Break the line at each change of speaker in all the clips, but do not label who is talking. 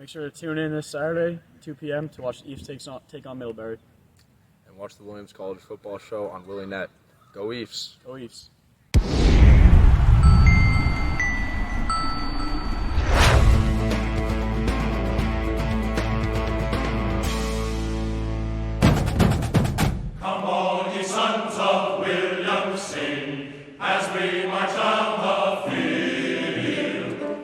Make sure to tune in this Saturday, 2 p.m. to watch Ephs take on Middlebury.
And watch the Williams College Football Show on WillieNet. Go Ephs!
Go Ephs!
Come all ye sons of William, sing as we march down the field.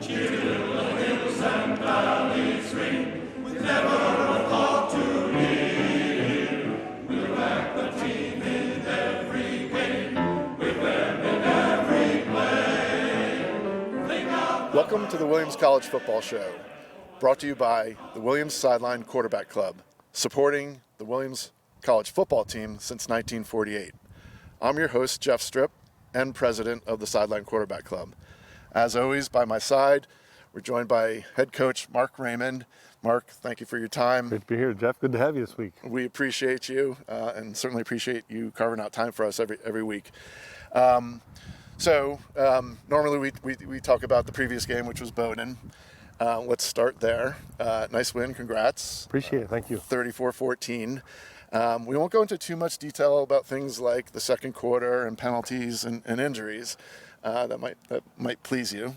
Cheer till the hills and valleys ring, with never a thought to yield. We'll back the team in every game, with them in every play.
Welcome to the Williams College Football Show, brought to you by the Williams Sideline Quarterback Club, supporting the Williams College football team since 1948. I'm your host, Jeff Stripp, and president of the Sideline Quarterback Club. As always, by my side, we're joined by head coach Mark Raymond. Mark, thank you for your time.
Great to be here, Jeff. Good to have you this week.
We appreciate you, and certainly appreciate you carving out time for us every week. Normally we talk about the previous game, which was Bowdoin. Let's start there. Nice win, congrats.
Appreciate it, thank you.
34-14. We won't go into too much detail about things like the second quarter and penalties and injuries. That might please you.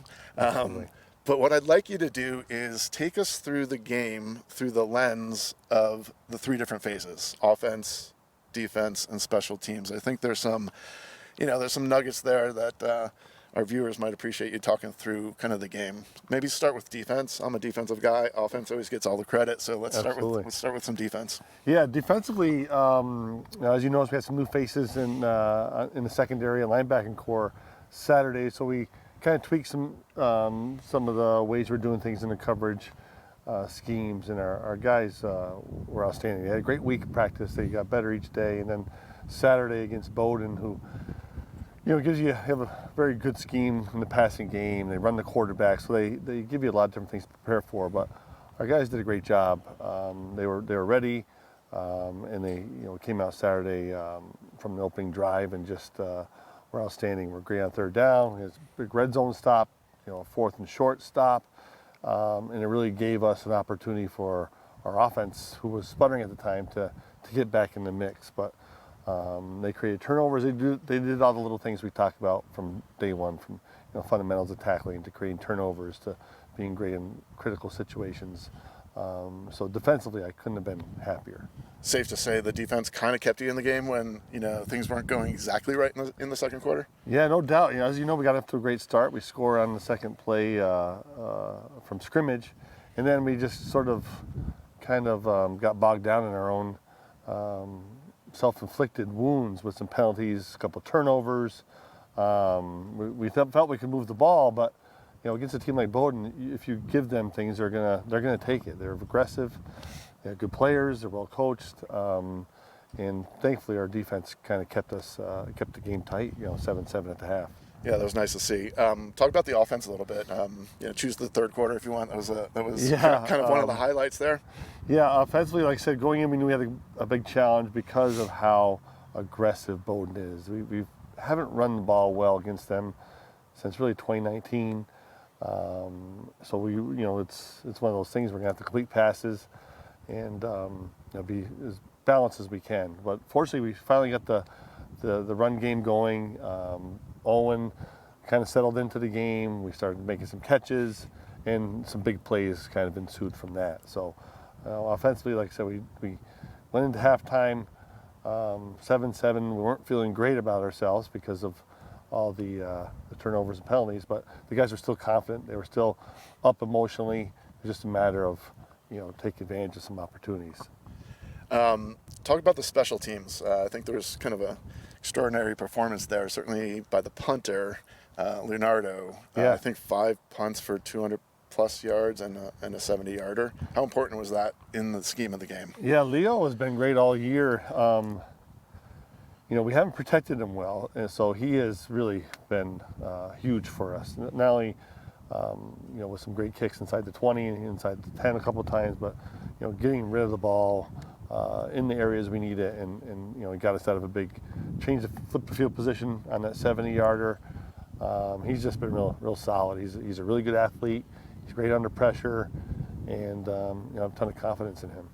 But what I'd like you to do is take us through the game through the lens of the three different phases: offense, defense, and special teams. I think there's some nuggets there that our viewers might appreciate you talking through kind of the game. Maybe start with defense. I'm a defensive guy. Offense always gets all the credit, so let's start with some defense.
Yeah, defensively, as you noticed, we had some new faces in the secondary and linebacking core Saturday, so we kind of tweaked some of the ways we're doing things in the coverage schemes, and our guys were outstanding. They had a great week of practice. They got better each day, and then Saturday against Bowdoin, who have a very good scheme in the passing game. They run the quarterback, so they give you a lot of different things to prepare for. But our guys did a great job. They were ready, and they came out Saturday from the opening drive and just were outstanding. We're great on third down. We had a big red zone stop, a fourth and short stop, and it really gave us an opportunity for our offense, who was sputtering at the time, to get back in the mix. But they created turnovers. They did all the little things we talked about from day one, from fundamentals of tackling to creating turnovers to being great in critical situations. So defensively, I couldn't have been happier.
Safe to say the defense kind of kept you in the game when things weren't going exactly right in the second quarter.
Yeah, no doubt. As you know, we got off to a great start. We scored on the second play from scrimmage, and then we just sort of got bogged down in our own self-inflicted wounds with some penalties, a couple of turnovers. We felt we could move the ball, but against a team like Bowdoin, if you give them things, they're gonna take it. They're aggressive. They have good players. They're well coached, and thankfully our defense kind of kept the game tight. 7-7 at the half.
Yeah, that was nice to see. Talk about the offense a little bit. Choose the third quarter if you want. That was kind of one of the highlights there. Yeah,
offensively, like I said, going in, we knew we had a big challenge because of how aggressive Bowdoin is. We haven't run the ball well against them since really 2019. So it's one of those things we're gonna have to complete passes and be as balanced as we can. But fortunately, we finally got the run game going. Owen kind of settled into the game. We started making some catches, and some big plays kind of ensued from that. So offensively, like I said, we went into halftime 7-7. We weren't feeling great about ourselves because of all the turnovers and penalties, but the guys were still confident. They were still up emotionally. It was just a matter of taking advantage of some opportunities.
Talk about the special teams. I think there was kind of a extraordinary performance there, certainly by the punter, Leonardo.
Yeah.
I think 5 punts for 200-plus yards and a 70-yarder. How important was that in the scheme of the game?
Yeah, Leo has been great all year. We haven't protected him well, and so he has really been huge for us. Not only, with some great kicks inside the 20 and inside the 10 a couple of times, but getting rid of the ball in the areas we need it, and he got us out of a big change of flip the field position on that 70-yarder. He's just been real solid. He's a really good athlete. He's great under pressure, and a ton of confidence in him.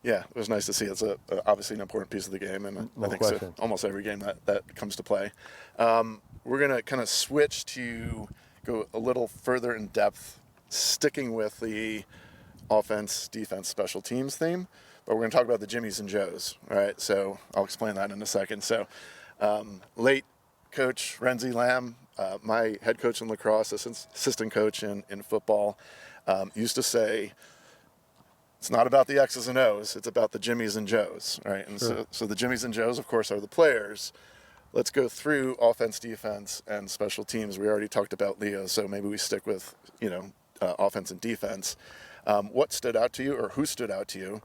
Yeah, it was nice to see. It's obviously an important piece of the game, and
No
I think
question.
so, almost every game that comes to play. We're going to kind of switch to go a little further in depth, sticking with the offense, defense, special teams theme, but we're going to talk about the Jimmies and Joes, all right? So I'll explain that in a second. So late coach Renzi Lamb, my head coach in lacrosse, assistant coach in football, used to say, it's not about the X's and O's, it's about the Jimmies and Joes, right? And
Sure.
so the Jimmies and Joes, of course, are the players. Let's go through offense, defense, and special teams. We already talked about Leo, so maybe we stick with, offense and defense. What stood out to you, or who stood out to you?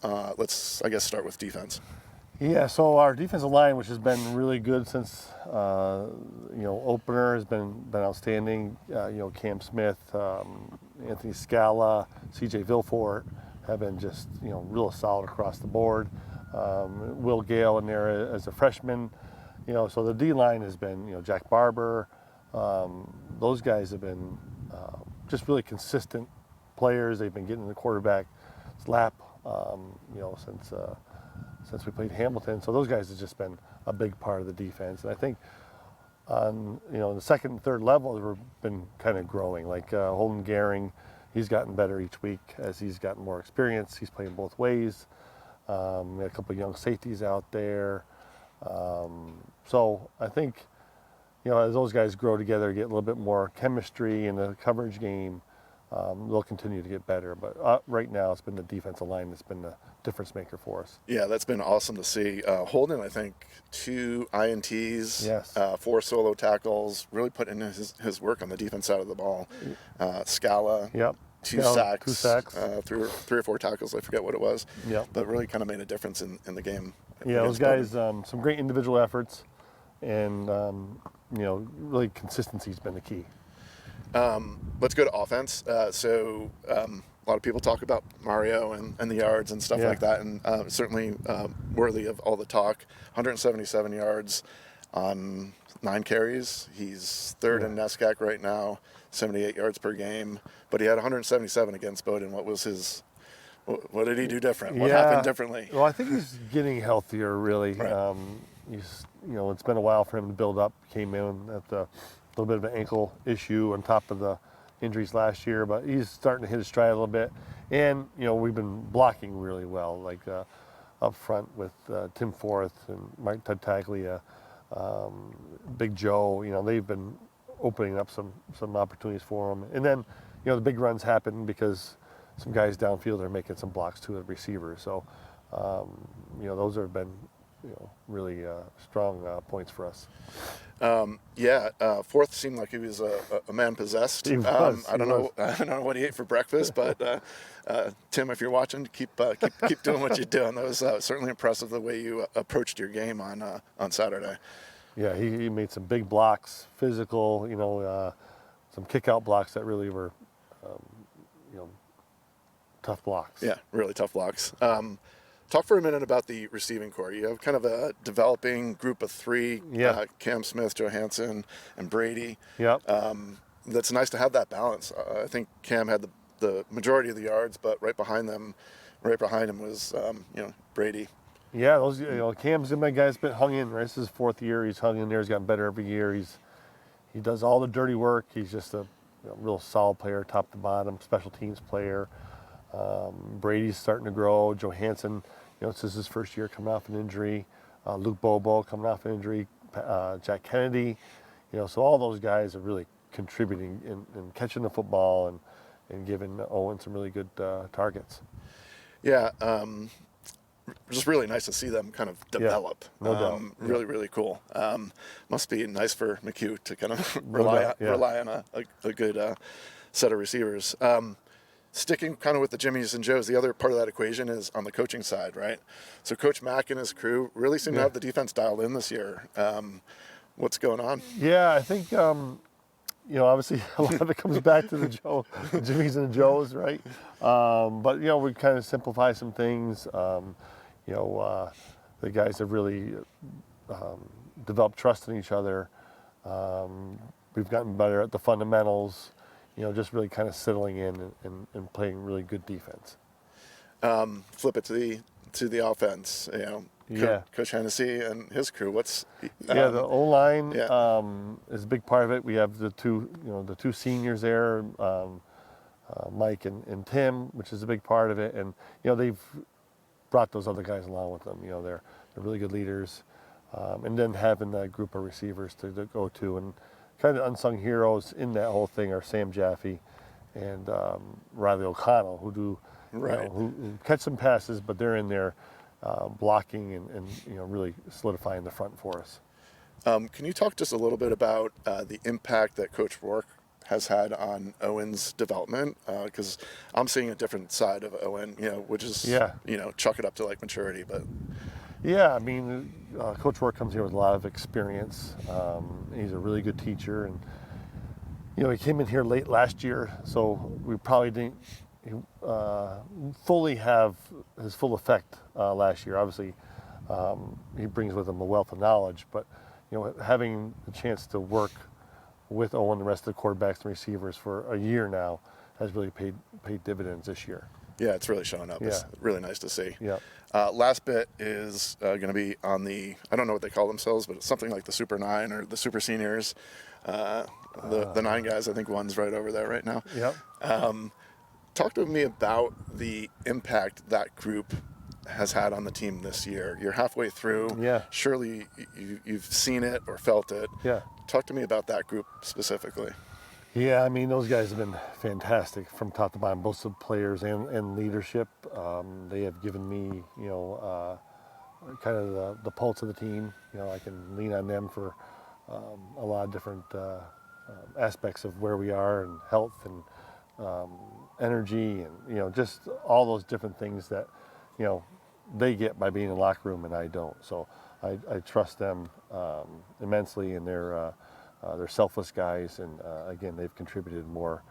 Let's, I guess, start with defense.
Yeah, so our defensive line, which has been really good since opener, has been outstanding. Cam Smith, Anthony Scala, C.J. Vilfort have been just real solid across the board. Will Gale in there as a freshman. So the D line has been Jack Barber. Those guys have been just really consistent players. They've been getting the quarterback's lap, since we played Hamilton. So those guys have just been a big part of the defense. And I think on the second and third level, we've been kind of growing. Like Holden Gehring, he's gotten better each week as he's gotten more experience. He's playing both ways. We had a couple of young safeties out there. So I think, as those guys grow together, get a little bit more chemistry in the coverage game, they'll continue to get better. But right now, it's been the defensive line that's been the difference maker for us.
Yeah, that's been awesome to see. Holden, I think, 2 INTs,
Yes.
4 solo tackles, really put in his work on the defense side of the ball. Scala,
Yep.
2
Scala,
sacks,
2 sacks.
3 or 4 tackles, I forget what it was.
Yep.
But really kind of made a difference in the game.
Yeah, those
against
guys, some great individual efforts, and really consistency's been the key.
Let's go to offense. So a lot of people talk about Mario and the yards and stuff
Yeah.
like that, and certainly worthy of all the talk. 177 yards on 9 carries. He's third in NESCAC right now, 78 yards per game. But he had 177 against Bowdoin. What did he do different? What happened differently?
Well, I think he's getting healthier, really.
Right.
It's been a while for him to build up. Came in at a little bit of an ankle issue on top of the injuries last year, but he's starting to hit his stride a little bit. And, we've been blocking really well, like up front with Tim Forth and Mike Tartaglia, Big Joe. They've been opening up some opportunities for him. And then, the big runs happen because some guys downfield are making some blocks too, the receivers. So, those have been, really strong points for us.
Forth seemed like he was a man possessed.
He was,
I don't know what he ate for breakfast, but Tim, if you're watching, keep doing what you're doing. That was certainly impressive the way you approached your game on Saturday.
Yeah, he made some big blocks, physical, some kick-out blocks that really were, tough blocks.
Yeah, really tough blocks. Talk for a minute about the receiving core. You have kind of a developing group of 3,
Yeah.
Cam Smith, Johansson, and Brady.
Yep.
That's nice to have that balance. I think Cam had the majority of the yards, but right behind him was, Brady.
Yeah, those Cam's been my guy that's been hung in. Right? This is his 4th year. He's hung in there. He's gotten better every year. He does all the dirty work. He's just a real solid player, top to bottom, special teams player. Brady's starting to grow. Johansson, this is his first year coming off an injury. Luke Bobo coming off an injury. Jack Kennedy. So all those guys are really contributing in catching the football and giving Owen some really good targets.
Yeah, just really nice to see them kind of develop.
No doubt.
Really, really cool. Must be nice for McHugh to kind of
No
rely
doubt,
on a good set of receivers. Sticking kind of with the Jimmies and Joes, the other part of that equation is on the coaching side, right? So Coach Mack and his crew really seem to have the defense dialed in this year. What's going on?
Yeah, I think obviously a lot of it comes back to the Jimmies and the Joes, right? But we kind of simplify some things. The guys have really developed trust in each other. We've gotten better at the fundamentals. just really kind of settling in and playing really good defense.
Flip it to the offense.
Yeah.
Coach Hennessy and his crew. What's
The O-line
yeah.
is a big part of it. We have the two seniors there, Mike and Tim, which is a big part of it. And they've brought those other guys along with them. They're really good leaders. And then having that group of receivers to go to, and kind of unsung heroes in that whole thing are Sam Jaffe and Riley O'Connell, who do who catch some passes, but they're in there blocking and really solidifying the front for us.
Can you talk just a little bit about the impact that Coach Rourke has had on Owen's development? Because I'm seeing a different side of Owen, which is chalk it up to like maturity, but.
Yeah, I mean, Coach Rourke comes here with a lot of experience. He's a really good teacher, and he came in here late last year, so we probably didn't fully have his full effect last year. Obviously, he brings with him a wealth of knowledge, but having the chance to work with Owen, the rest of the quarterbacks and receivers for a year now, has really paid dividends this year.
Yeah, it's really showing up.
Yeah.
It's really nice to see.
Yeah.
Last bit is going to be on the, I don't know what they call themselves, but it's something like the Super 9 or the Super Seniors. The 9 guys, I think one's right over there right now.
Yep.
Talk to me about the impact that group has had on the team this year. You're halfway through.
Yeah.
Surely you've seen it or felt it.
Yeah.
Talk to me about that group specifically.
Yeah, I mean, those guys have been fantastic from top to bottom, both the players and leadership. They have given me, kind of the pulse of the team. I can lean on them for a lot of different aspects of where we are, and health and energy, and just all those different things that they get by being in the locker room and I don't. So I trust them immensely, and they're selfless guys, and again, they've contributed in more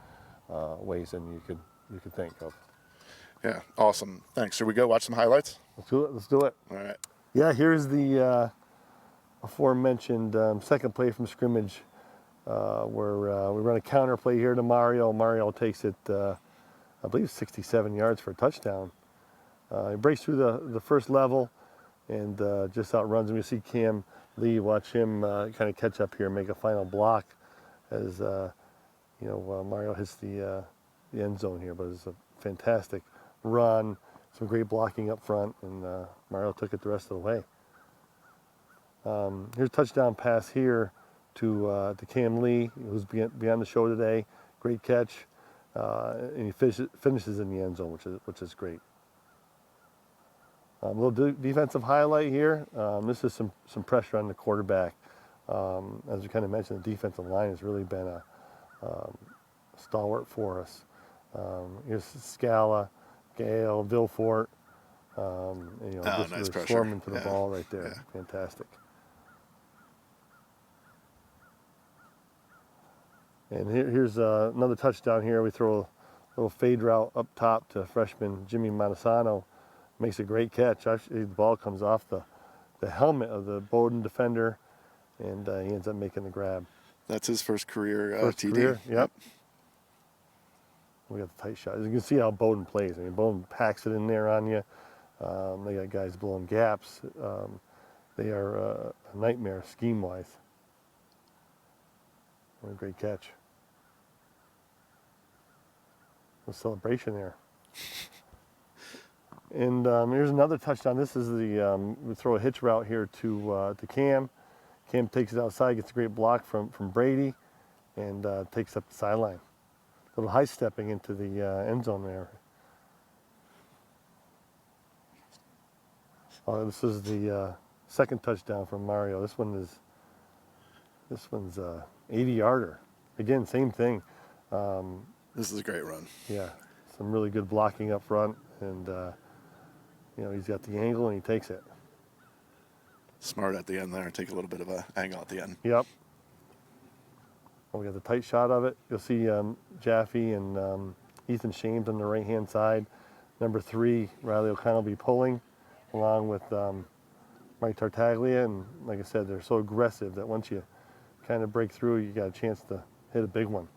ways than you could think of.
Yeah, awesome. Thanks. Should we go watch some highlights?
Let's do it.
All right.
Yeah, here's the aforementioned second play from scrimmage, where we run a counter play here to Mario. Mario takes it, I believe, 67 yards for a touchdown. He breaks through the first level and just outruns him. You see Cam Lee, watch him kind of catch up here and make a final block as Mario hits the end zone here. But it's a fantastic run, some great blocking up front, and Mario took it the rest of the way. Here's a touchdown pass here to Cam Lee, who's beyond the show today. Great catch, and he finishes in the end zone, which is great. A little defensive highlight here. This is some pressure on the quarterback. As we kind of mentioned, the defensive line has really been a stalwart for us. Here's Scala, Gale, Vilfort. Just
nice pressure.
swarming for the ball right there. Yeah. Fantastic. And here's another touchdown here. We throw a little fade route up top to freshman Jimmy Montesano. Makes a great catch. Actually, the ball comes off the helmet of the Bowdoin defender, and he ends up making the grab.
That's his first career TD.
Career, yep. We got the tight shot. As you can see how Bowdoin plays. I mean, Bowdoin packs it in there on you. They got guys blowing gaps. They are a nightmare scheme-wise. What a great catch. A celebration there. And here's another touchdown. This is we throw a hitch route here to Cam. Cam takes it outside, gets a great block from Brady, and takes up the sideline. A little high stepping into the end zone there. This is the second touchdown from Mario. This one's 80-yarder. Again, same thing.
This is a great run.
Yeah, some really good blocking up front, and he's got the angle and he takes it.
Smart at the end there. Take a little bit of an angle at the end.
Yep. We got the tight shot of it. You'll see Jaffe and Ethan Shames on the right-hand side. Number 3, Riley O'Connell will be pulling, along with Mike Tartaglia. And like I said, they're so aggressive that once you kind of break through, you got a chance to hit a big one.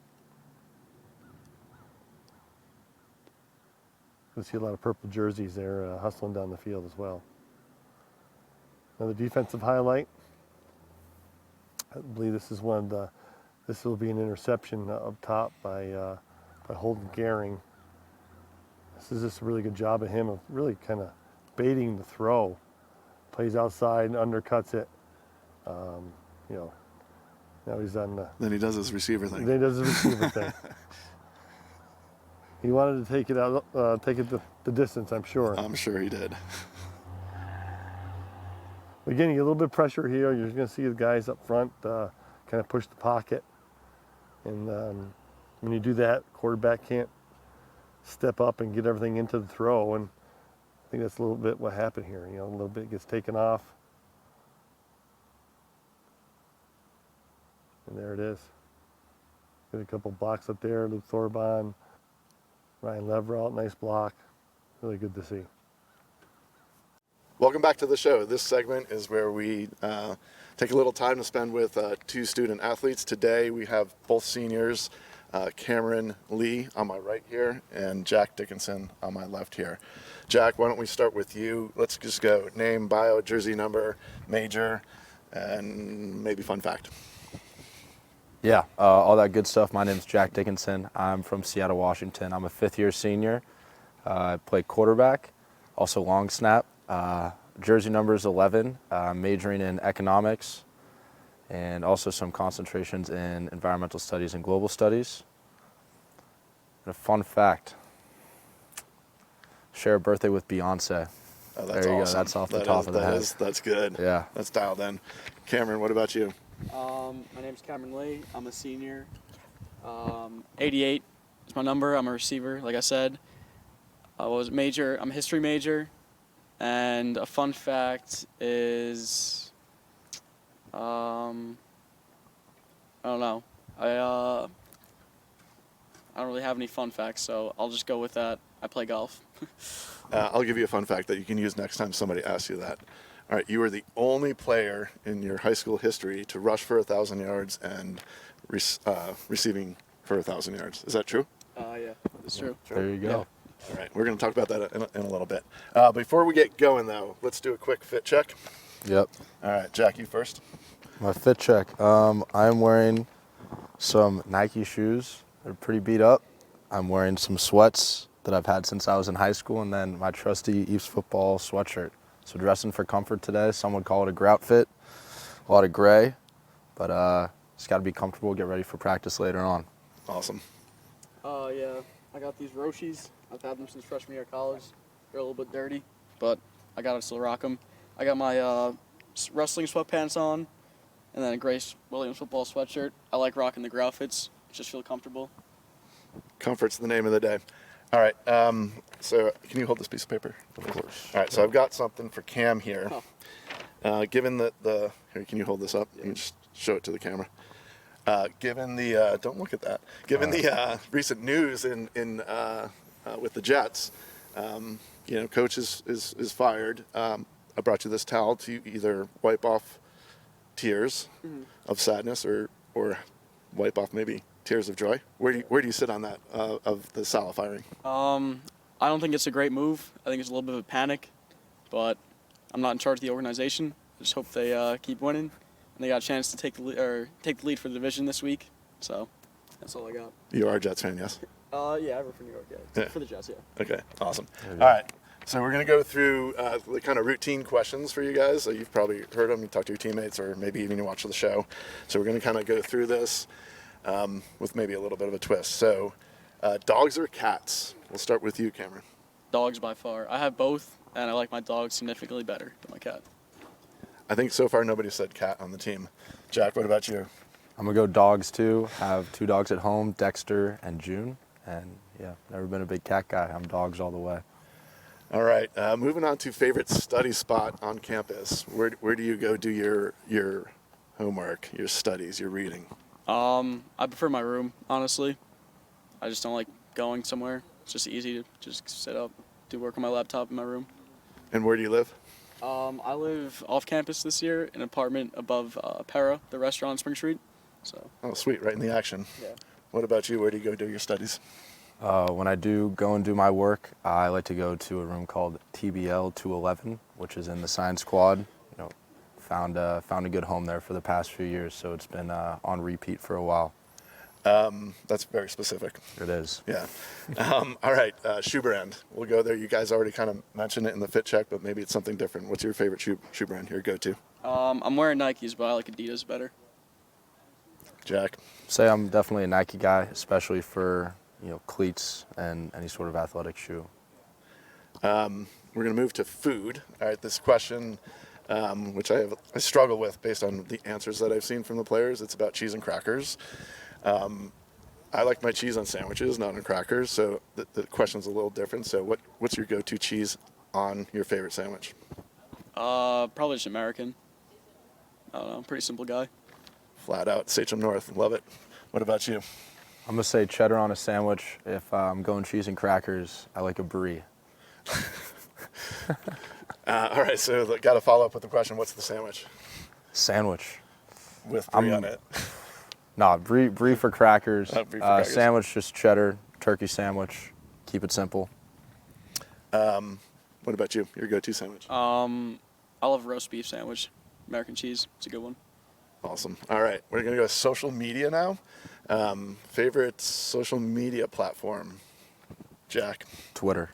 You'll see a lot of purple jerseys there hustling down the field as well. Another defensive highlight. I believe this is this will be an interception up top by Holden Gehring. This is just a really good job of him of really kind of baiting the throw. Plays outside and undercuts it. You know, now he's on the...
Then he does his receiver thing.
Then he does his receiver thing. He wanted to take it out, take it the distance, I'm sure.
I'm sure he did.
Again, you get a little bit of pressure here. You're going to see the guys up front kind of push the pocket. And when you do that, quarterback can't step up and get everything into the throw. And I think that's a little bit what happened here. You know, a little bit gets taken off. And there it is. Get a couple blocks up there. Luke Thorbon, Ryan Leveralt, nice block. Really good to see.
Welcome back to the show. This segment is where we take a little time to spend with two student athletes. Today we have both seniors, Cameron Lee on my right here and Jack Dickinson on my left here. Jack, why don't we start with you? Let's just go name, bio, jersey number, major, and maybe fun fact.
Yeah, all that good stuff. My name's Jack Dickinson. I'm from Seattle, Washington. I'm a fifth-year senior. I play quarterback, also long snap. Jersey number is 11, majoring in economics, and also some concentrations in environmental studies and global studies. And a fun fact, share a birthday with Beyonce.
Oh, that's
there you
awesome.
go, that's off the top of the head.
That's good.
Yeah.
That's dialed in. Cameron, what about you?
My name's Cameron Lee. I'm a senior. 88 is my number. I'm a receiver, like I said. I was a major. I'm a history major. And a fun fact is, I don't know. I don't really have any fun facts, so I'll just go with that. I play golf.
I'll give you a fun fact that you can use next time somebody asks you that. All right, you were the only player in your high school history to rush for 1,000 yards and receiving for 1,000 yards. Is that true?
Yeah, that's true.
There you go.
Yeah.
All right, we're going to talk about that in a little bit. Before we get going, though, let's do a quick fit check.
Yep.
All right, Jack, you first.
My fit check. I'm wearing some Nike shoes. They're pretty beat up. I'm wearing some sweats that I've had since I was in high school, and then my trusty Ephs football sweatshirt. So dressing for comfort today. Some would call it a grout fit. A lot of gray, but it's got to be comfortable. Get ready for practice later on.
Awesome.
Yeah, I got these Roshis. I've had them since freshman year of college. They're a little bit dirty, but I gotta still rock them. I got my wrestling sweatpants on, and then a Grace Williams football sweatshirt. I like rocking the grout fits. Just feel comfortable.
Comfort's the name of the day. All right, so can you hold this piece of paper?
Of course.
All right, so I've got something for Cam here.
Oh.
Given here, can you hold this up? You can just show it to the camera. Given the, don't look at that. Given the recent news in with the Jets, coach is fired. I brought you this towel to either wipe off tears of sadness or wipe off maybe tears of joy. Where do you sit on that of the Salah firing?
I don't think it's a great move. I think it's a little bit of a panic, but I'm not in charge of the organization. I just hope they keep winning, and they got a chance to take the lead for the division this week. So that's all I got.
You are a Jets fan, yes?
Yeah, I work for New York. Yeah,
Yeah.
for the Jets. Yeah.
Okay, awesome. All right, so we're going to go through the kind of routine questions for you guys. So you've probably heard them, you talked to your teammates, or maybe even you watch the show. So we're going to kind of go through this with maybe a little bit of a twist. So dogs or cats? We'll start with you, Cameron.
Dogs by far. I have both, and I like my dog significantly better than my cat.
I think so far nobody said cat on the team. Jack, what about you?
I'm going to go dogs too. Have two dogs at home, Dexter and June. And yeah, never been a big cat guy. I'm dogs all the way.
All right, moving on to favorite study spot on campus. Where do you go do your homework, your studies, your reading?
I prefer my room, honestly. I just don't like going somewhere. It's just easy to just sit up, do work on my laptop in my room.
And where do you live?
I live off campus this year in an apartment above Para, the restaurant on Spring Street. So.
Oh, sweet, right in the action.
Yeah.
What about you? Where do you go do your studies?
When I do go and do my work, I like to go to a room called TBL 211, which is in the science quad. Found a good home there for the past few years, so it's been on repeat for a while.
That's very specific.
It is.
Yeah. All right, shoe brand. We'll go there. You guys already kind of mentioned it in the fit check, but maybe it's something different. What's your favorite shoe brand? Your go-to?
I'm wearing Nikes, but I like Adidas better.
Jack?
Say I'm definitely a Nike guy, especially for cleats and any sort of athletic shoe.
We're going to move to food. All right, this question, which I struggle with based on the answers that I've seen from the players. It's about cheese and crackers. I like my cheese on sandwiches, not on crackers, so the question's a little different. So what's your go-to cheese on your favorite sandwich?
Probably just American. I don't know, pretty simple guy.
Flat out, Sachem North, love it. What about you?
I'm gonna say cheddar on a sandwich. If I'm going cheese and crackers, I like a brie.
All right, so got to follow up with the question, what's the sandwich?
Sandwich.
With brie on it.
Nah, brie for crackers.
Brie for crackers.
Sandwich, just cheddar, turkey sandwich. Keep it simple.
What about you? Your go-to sandwich?
I love roast beef sandwich. American cheese. It's a good one.
Awesome. All right, we're going to go social media now. Favorite social media platform? Jack?
Twitter.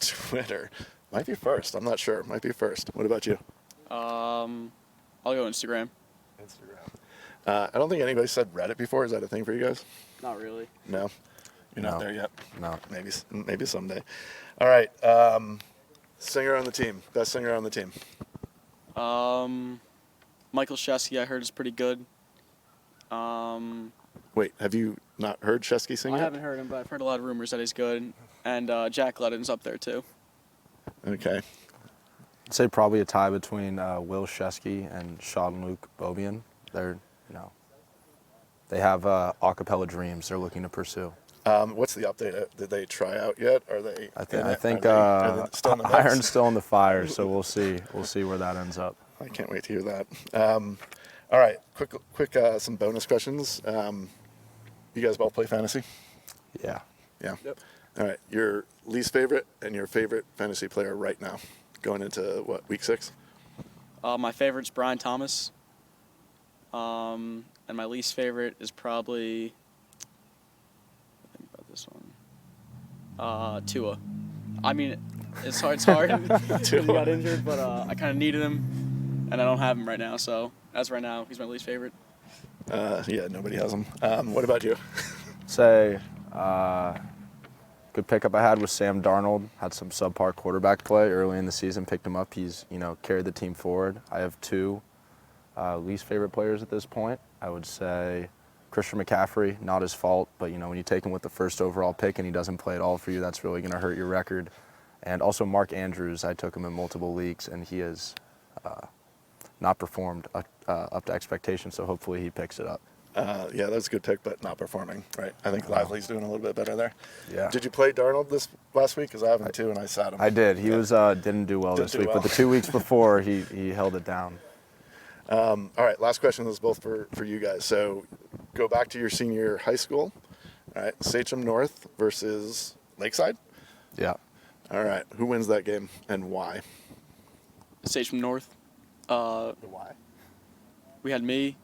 Twitter. Might be first. I'm not sure. Might be first. What about you?
I'll go Instagram.
Instagram. I don't think anybody said Reddit before. Is that a thing for you guys?
Not really.
No? You're not
No.
there yet?
No.
Maybe someday. All right. Singer on the team. Best singer on the team.
Michael Shesky, I heard, is pretty good.
Wait, have you not heard Shesky sing
I
yet?
haven't heard him, but I've heard a lot of rumors that he's good. And Jack Ledden's up there too.
Okay.
I'd say probably a tie between Will Shesky and Jean-Luc Bobian. They have a cappella dreams they're looking to pursue.
What's the update? Did they try out yet? Are they?
I
in it?
think
Are they still in the mix?
iron's still in the fire, so we'll see. We'll see where that ends up.
I can't wait to hear that. All right, quick, some bonus questions. You guys both play fantasy?
Yeah.
Yeah.
Yep.
All right, your least favorite and your favorite fantasy player right now, going into what, week 6?
My favorite's Brian Thomas. And my least favorite is probably, think about this one, Tua. I mean, it's hard because he got injured, but I kind of needed him, and I don't have him right now. So as of right now, he's my least favorite.
Yeah, nobody has him. What about you?
Say, good pickup I had was Sam Darnold. Had some subpar quarterback play early in the season. Picked him up. He's carried the team forward. I have 2 least favorite players at this point. I would say Christian McCaffrey, not his fault, but when you take him with the first overall pick and he doesn't play at all for you, that's really going to hurt your record. And also Mark Andrews, I took him in multiple leagues, and he has not performed up to expectations, so hopefully he picks it up.
Yeah, that's a good pick, but not performing, right? I think Lively's doing a little bit better there.
Yeah.
Did you play Darnold this last week? Because I haven't too, and I sat him.
I did. He didn't do well this week, but the 2 weeks before, he held it down.
All right, last question is both for you guys. So go back to your senior year high school. All right, Sachem North versus Lakeside.
Yeah.
All right, who wins that game and why?
Sage from North.
Why?
We had me,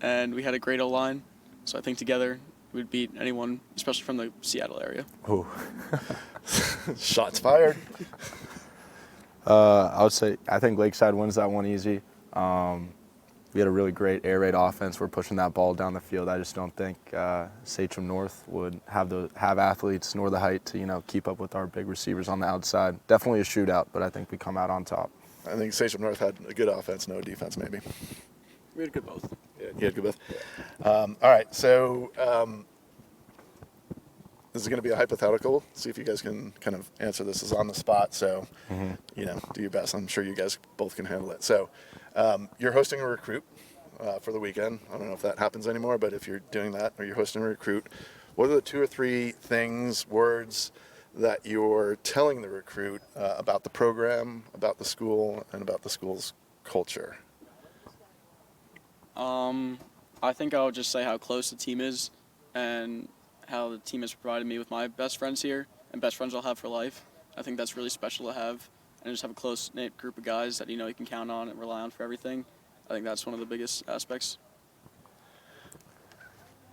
and we had a great O-line, so I think together we'd beat anyone, especially from the Seattle area.
Ooh.
Shots fired.
I would say I think Lakeside wins that one easy. We had a really great air raid offense. We're pushing that ball down the field. I just don't think Sachem North would have athletes nor the height to keep up with our big receivers on the outside. Definitely a shootout, but I think we come out on top.
I think Sachem North had a good offense, no defense, maybe.
We had good both.
Yeah, you had good both. All right, so this is going to be a hypothetical. See if you guys can kind of answer this. Is on the spot, so do your best. I'm sure you guys both can handle it. So you're hosting a recruit for the weekend. I don't know if that happens anymore, but if you're doing that or you're hosting a recruit, what are the 2 or 3 things, words that you're telling the recruit about the program, about the school, and about the school's culture?
I think I would just say how close the team is and how the team has provided me with my best friends here and best friends I'll have for life. I think that's really special to have, and just have a close-knit group of guys that you can count on and rely on for everything. I think that's one of the biggest aspects.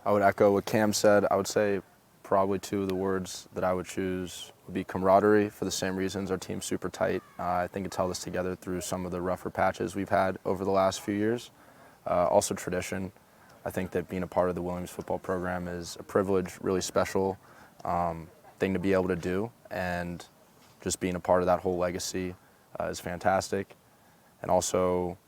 I would echo what Cam said. I would say probably two of the words that I would choose would be camaraderie, for the same reasons. Our team's super tight. I think it's held us together through some of the rougher patches we've had over the last few years. Also tradition. I think that being a part of the Williams football program is a privilege, really special thing to be able to do, and just being a part of that whole legacy is fantastic. And also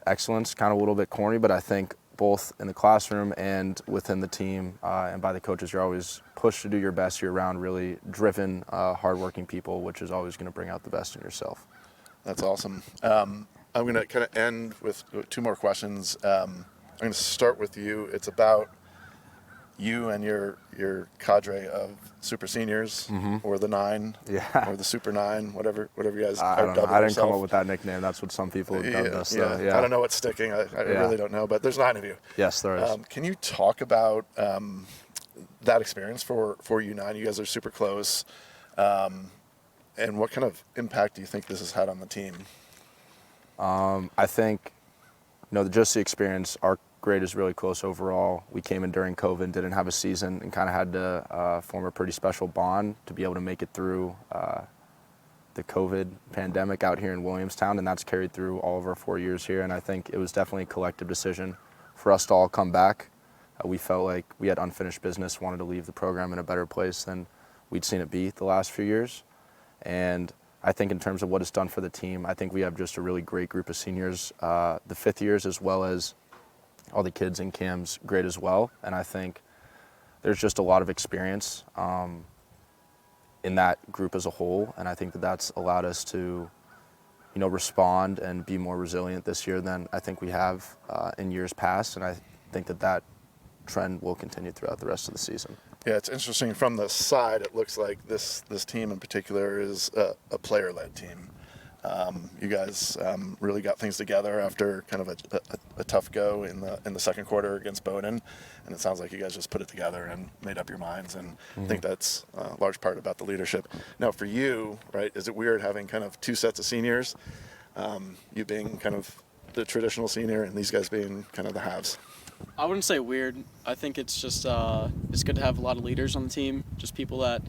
excellence, kind of a little bit corny, but I think both in the classroom and within the team and by the coaches, you're always pushed to do your best. You're around really driven, hardworking people, which is always going to bring out the best in yourself.
That's awesome. I'm going to kind of end with two more questions. I'm going to start with you. It's about you and your cadre of super seniors, or the 9, or the super 9, whatever you guys
I don't know.
dubbed
I didn't
yourself.
come up with that nickname. That's what some people have dubbed us.
Yeah.
Yeah.
I don't know what's sticking. I really don't know, but there's 9 of you.
Yes, there is.
Can you talk about that experience for you 9? You guys are super close. And what kind of impact do you think this has had on the team?
I think, just the experience. Our grade is really close overall. We came in during COVID, didn't have a season, and kind of had to form a pretty special bond to be able to make it through the COVID pandemic out here in Williamstown, and that's carried through all of our 4 years here. And I think it was definitely a collective decision for us to all come back. We felt like we had unfinished business, wanted to leave the program in a better place than we'd seen it be the last few years. And I think in terms of what it's done for the team, I think we have just a really great group of seniors, the 5th years, as well as all the kids in Cam's grade as well. And I think there's just a lot of experience in that group as a whole. And I think that that's allowed us to, respond and be more resilient this year than I think we have in years past. And I think that trend will continue throughout the rest of the season.
Yeah, it's interesting. From the side, it looks like this team in particular is a player-led team. You guys really got things together after kind of a tough go in the second quarter against Bowdoin, and it sounds like you guys just put it together and made up your minds. And I think that's a large part about the leadership. Now, for you, right, is it weird having kind of 2 sets of seniors, you being kind of the traditional senior and these guys being kind of the halves?
I wouldn't say weird. I think it's just it's good to have a lot of leaders on the team, just people that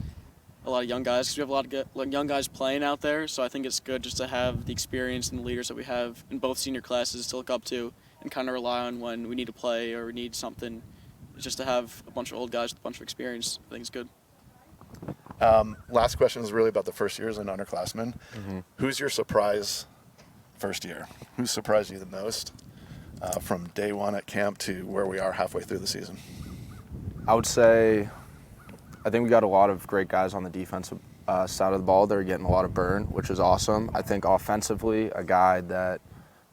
a lot of young guys, because we have a lot of young guys playing out there. So I think it's good just to have the experience and the leaders that we have in both senior classes to look up to and kind of rely on when we need to play or we need something. Just to have a bunch of old guys with a bunch of experience, I think it's good.
Last question is really about the first years and underclassmen. Who's your surprise first year? Who surprised you the most from day one at camp to where we are halfway through the season?
I would say I think we got a lot of great guys on the defensive side of the ball. They're getting a lot of burn, which is awesome. I think offensively, a guy that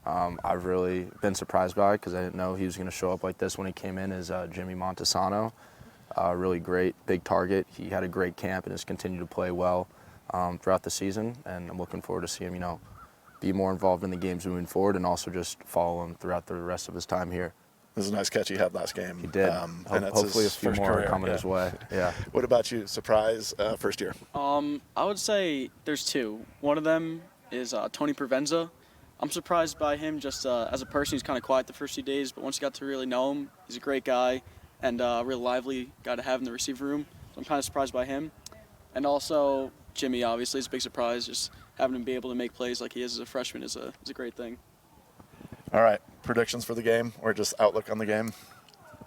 I've really been surprised by because I didn't know he was going to show up like this when he came in is Jimmy Montesano. Really great, big target. He had a great camp and has continued to play well throughout the season. And I'm looking forward to seeing him, be more involved in the games moving forward and also just follow him throughout the rest of his time here.
This is a nice catch he had last game.
He did.
And
Hopefully a few more
career.
are coming his way. Yeah.
What about you? Surprise first year?
I would say there's 2. One of them is Tony Provenza. I'm surprised by him just as a person. He's kind of quiet the first few days, but once you got to really know him, he's a great guy and a real lively guy to have in the receiver room. So I'm kind of surprised by him. And also Jimmy, obviously, is a big surprise. Just having him be able to make plays like he is as a freshman is a great thing.
All right, predictions for the game or just outlook on the game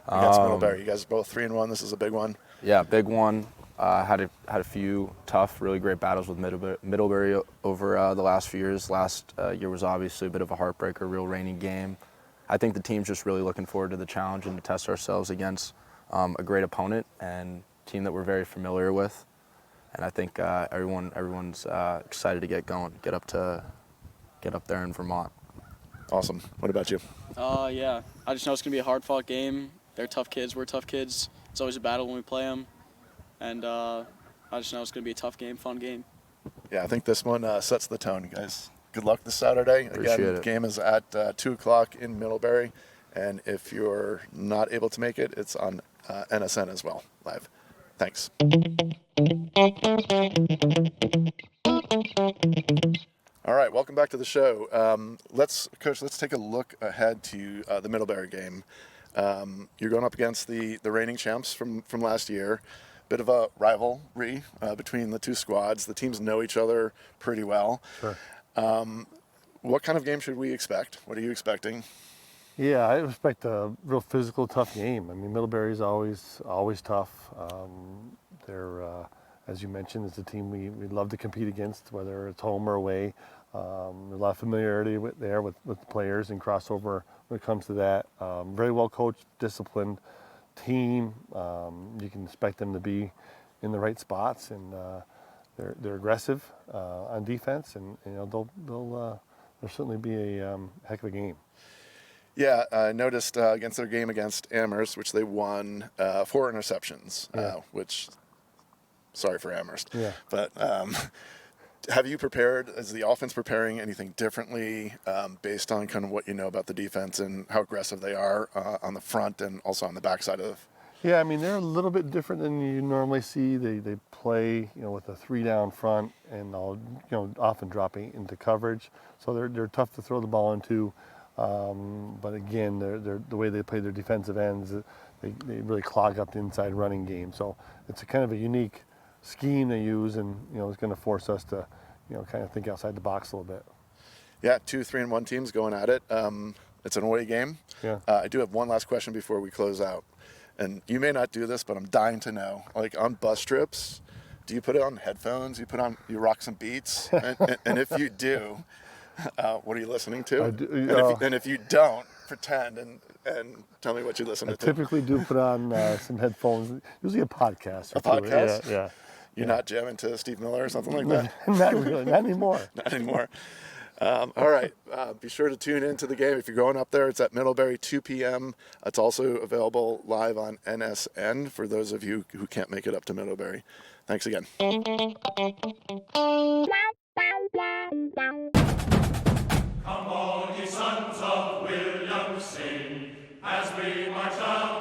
against Middlebury. You guys are both 3-1. This is a big one.
Yeah, big one. Had a few tough, really great battles with Middlebury over the last few years. Last year was obviously a bit of a heartbreaker, real rainy game. I think the team's just really looking forward to the challenge and to test ourselves against a great opponent and team that we're very familiar with. And I think everyone's excited to get going, get up there in Vermont.
Awesome. What about you?
Yeah, I just know it's going to be a hard-fought game. They're tough kids. We're tough kids. It's always a battle when we play them. And I just know it's going to be a tough game, fun game.
Yeah, I think this one sets the tone, guys. Good luck this Saturday.
Appreciate
Again,
it.
the game is at 2 o'clock in Middlebury. And if you're not able to make it, it's on NSN as well. live. Thanks. All right, welcome back to the show. Coach, let's take a look ahead to the Middlebury game. You're going up against the reigning champs from last year. Bit of a rivalry between the two squads. The teams know each other pretty well.
Sure.
What kind of game should we expect? What are you expecting?
Yeah, I expect a real physical, tough game. I mean, Middlebury's always tough. They're, as you mentioned, it's a team we love to compete against, whether it's home or away. There's a lot of familiarity with the players and crossover when it comes to that. Very well coached, disciplined team. You can expect them to be in the right spots, and they're aggressive on defense, and they'll certainly be a heck of a game.
Yeah, I noticed against their game against Amherst, which they won, 4 interceptions, which, sorry for Amherst.
Yeah.
But have you prepared, is the offense preparing anything differently based on kind of what you know about the defense and how aggressive they are on the front and also on the backside of?
Yeah, I mean, they're a little bit different than you normally see. They play, with a 3-down front and often dropping into coverage. So they're tough to throw the ball into. But again, they're the way they play their defensive ends, they really clog up the inside running game. So it's a kind of a unique scheme they use, and it's going to force us to kind of think outside the box a little bit.
Yeah, 2 3-1 teams going at it. It's an away game.
Yeah.
I do have one last question before we close out, and you may not do this, but I'm dying to know. Like on bus trips, do you put it on headphones? You rock some beats, and if you do, what are you listening to?
I do,
and if you don't, pretend and tell me what you listen
I
to.
typically do put on some headphones, usually a podcast.
A podcast?
Yeah.
You're not jamming to Steve Miller or something like that?
Not really, not anymore.
Not anymore. All right. Be sure to tune into the game. If you're going up there, it's at Middlebury, 2 p.m. It's also available live on NSN for those of you who can't make it up to Middlebury. Thanks again.
Come all ye sons of William, sing as we march down